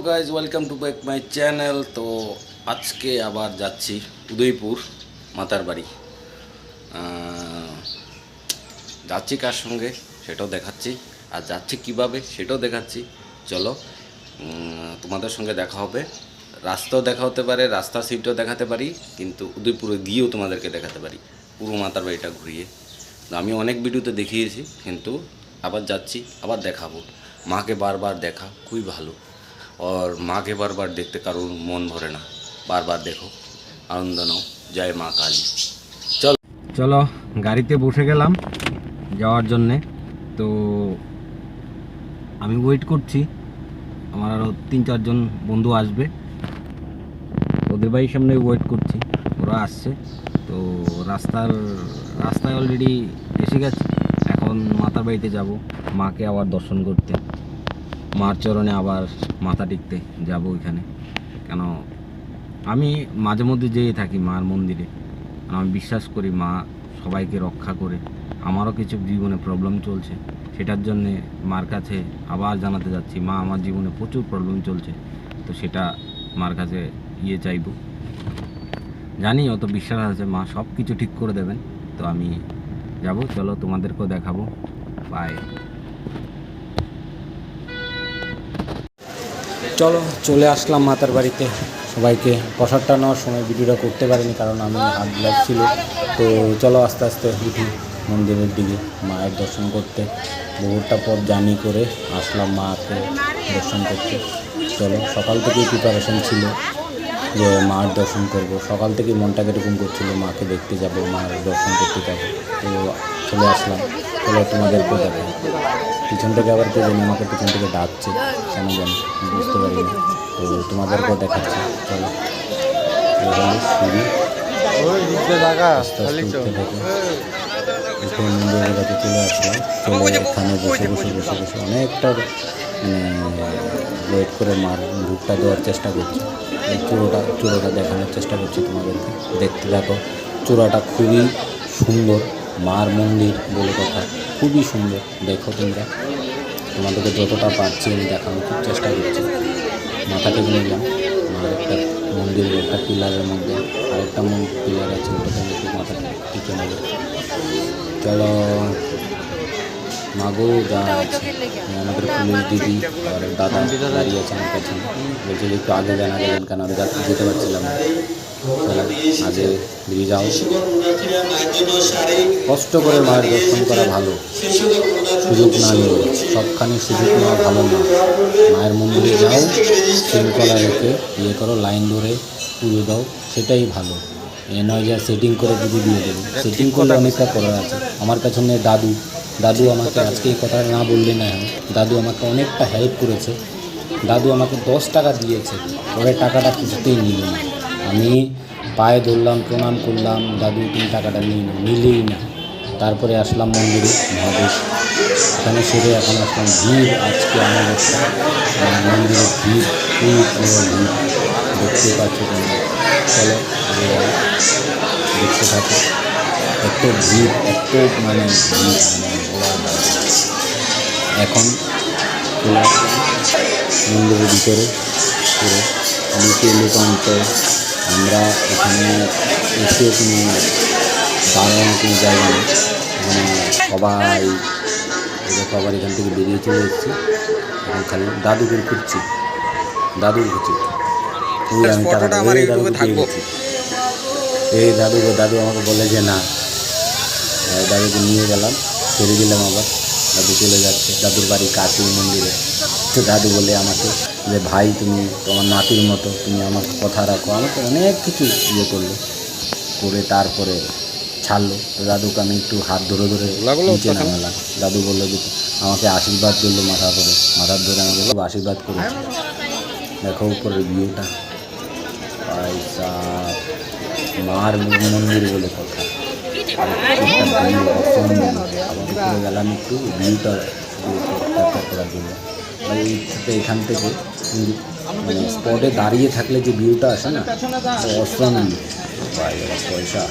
Guys welcome to back my channel. তো আজকে আবার যাচ্ছি উদয়পুর মাতার বাড়ি। যাচ্ছি কার সঙ্গে সেটাও দেখাচ্ছি, আর যাচ্ছি কিভাবে সেটাও দেখাচ্ছি। চলো, তোমাদের সঙ্গে দেখা হবে। রাস্তাও দেখা হতে পারে, রাস্তার সিটও দেখাতে পারি, কিন্তু উদয়পুরে গিয়েও তোমাদেরকে দেখাতে পারি পুরো মাতার বাড়িটা ঘুরিয়ে। আমি অনেক ভিডিওতে দেখিয়েছি, কিন্তু আবার যাচ্ছি, আবার দেখাবো। মাকে বারবার দেখা খুবই ভালো, আর মাকে বারবার দেখতে কারোর মন ভরে না। বারবার দেখো, আনন্দ নাও। জয় মা কালী। চলো চলো, গাড়িতে বসে গেলাম যাওয়ার জন্যে। তো আমি ওয়েট করছি, আমার আরও 3-4 জন বন্ধু আসবে, ওদের বাড়ির সামনে ওয়েট করছি, ওরা আসছে। তো রাস্তায় অলরেডি এসে গেছে। এখন মাতার বাড়িতে যাব, মাকে আবার দর্শন করতে, মার চরণে আবার মাথা টিকতে যাব ওইখানে। কেন আমি মাঝে মধ্যে যেয়ে থাকি মার মন্দিরে, আমি বিশ্বাস করি মা সবাইকে রক্ষা করে। আমারও কিছু জীবনে প্রবলেম চলছে, সেটার জন্যে মার কাছে আবার জানাতে যাচ্ছি, মা আমার জীবনে প্রচুর প্রবলেম চলছে, তো সেটা মার কাছে চাইব। জানি অত বিশ্বাস আছে মা সব কিছু ঠিক করে দেবেন। তো আমি যাব, চলো তোমাদেরকেও দেখাবো। বাই। চলো, চলে আসলাম মাতার বাড়িতে। সবাইকে প্রসাদটা নেওয়ার সময় ভিডিওটা করতে পারিনি, কারণ আমি হাত ব্লক ছিল। তো চলো আস্তে আস্তে উঠি মন্দিরের দিকে মায়ের দর্শন করতে। বহুটা পথ জার্নি করে আসলাম মাকে দর্শন করতে। চলো, সকাল থেকেই প্রিপারেশন ছিল যে মার দর্শন করব। সকাল থেকে মনটা এরকম করছিল মাকে দেখতে যাব, মার দর্শন করতে যাব। তো চলে আসলাম। চলো তোমাদেরকেও দেখো। পিছন থেকে আবার কে জানি আমাকে পিছন থেকে ডাকছে, কেন জানি বুঝতে পারি না। তো তোমাদেরকেও দেখাচ্ছি। চলো, আস্তে আস্তে উঠতে থাকো। মন্দিরের কাছে চলে আসলাম। চলে এখানে বসে বসে বসে বসে অনেকটা ওয়েট করে মার ভোগটা দেওয়ার চেষ্টা করছি। এই চূড়োটা দেখানোর চেষ্টা করছি তোমাদেরকে, দেখতে থাকো। চূড়াটা খুবই সুন্দর, মার মন্দির বলে কথা, খুবই সুন্দর। দেখো তোমরা, তোমাদেরকে যতটা পারছি আমি দেখানোর খুব চেষ্টা করছি। মাথা টেকে নিলাম মার একটা মন্দিরের একটা পিলারের মধ্যে, আরেকটা পিলার আছে, ওটাতে একটু মাথা টিকে নেবে। চলো, মাগো যা আছে। আমাদের পুলিশ দিদি আর দাদা দাঁড়িয়ে আছে আমার কাছে, বলছিল একটু আগে যান আগে যান, কেন আমি যেতে পারছিলাম না। চলো আগে বেরিয়ে যাও। কষ্ট করে মায়ের দর্শন করা ভালো, সুযোগ না নিয়ে সবখানে সুযোগ নেওয়া ভালো না। মায়ের মন্দিরে যাও, শৃঙ্খলা রেখে করো, লাইন ধরে পুজো দাও, সেটাই ভালো। এ নয় যে সেটিং করে পুজো দিয়ে দেবো। সেটিং করলে অনেকটা করার আছে। আমার পেছনে দাদু আমাকে আজকে এই কথাটা না বললে না, দাদু আমাকে অনেকটা হেল্প করেছে। দাদু আমাকে 10 টাকা দিয়েছে, পরে টাকাটা কিছুতেই নিল না। আমি পায়ে ধরলাম, প্রণাম করলাম, দাদু তুমি টাকাটা নিলেই না। তারপরে আসলাম মন্দিরে মহাদেব, এখানে সেরে এখন আসলাম। ভিড় আজকে আমার মন্দিরে ভিড়, খুব ভিড় দেখতে পাচ্ছ তোমরা। চলো দেখতে থাকো। এত ভিড়, এত ভিড় এখন চলে আসলাম মন্দিরের ভিতরে। পুরো লোকান্ত, আমরা এখানে এসে কোনো দাঁড়ানোর কোনো জায়গা নেই। এখানে সবাই আবার এখান থেকে বেরিয়ে চলে এসেছি। এখন খালি দাদুকে খুঁজছি। ওই আমি টাকাটা দাদুকে পেয়ে গেছি। দাদু আমাকে বলে যে না, দাদুকে নিয়ে গেলাম, ছেড়ে দিলাম। আবার দাদু চলে যাচ্ছে, দাদুর বাড়ি কাছে মন্দিরে। তো দাদু বলে আমাকে যে ভাই তুমি তোমার নাতির মতো, তুমি আমাকে কথা রাখো। আমাকে অনেক কিছু করে তারপরে ছাড়লো। তো দাদুকে আমি একটু হাত ধরে নিচে নামালাম। দাদু বললো যে আমাকে আশীর্বাদ করলো, মাথা ধরে আমাকে খুব আশীর্বাদ করেছে। দেখো উপরের ভিউটা, মার মন্দির বলে কথা। আবার গেলাম একটু ভিউটা ক্যাপচার করার জন্য। এখান থেকে স্পটে দাঁড়িয়ে থাকলে যে ভিউটা আসে না, অসম পয়সা।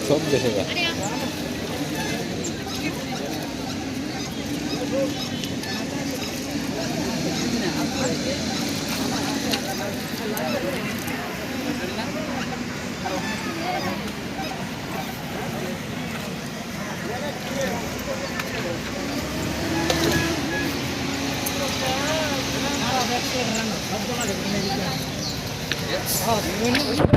সব দেখে গা Oh,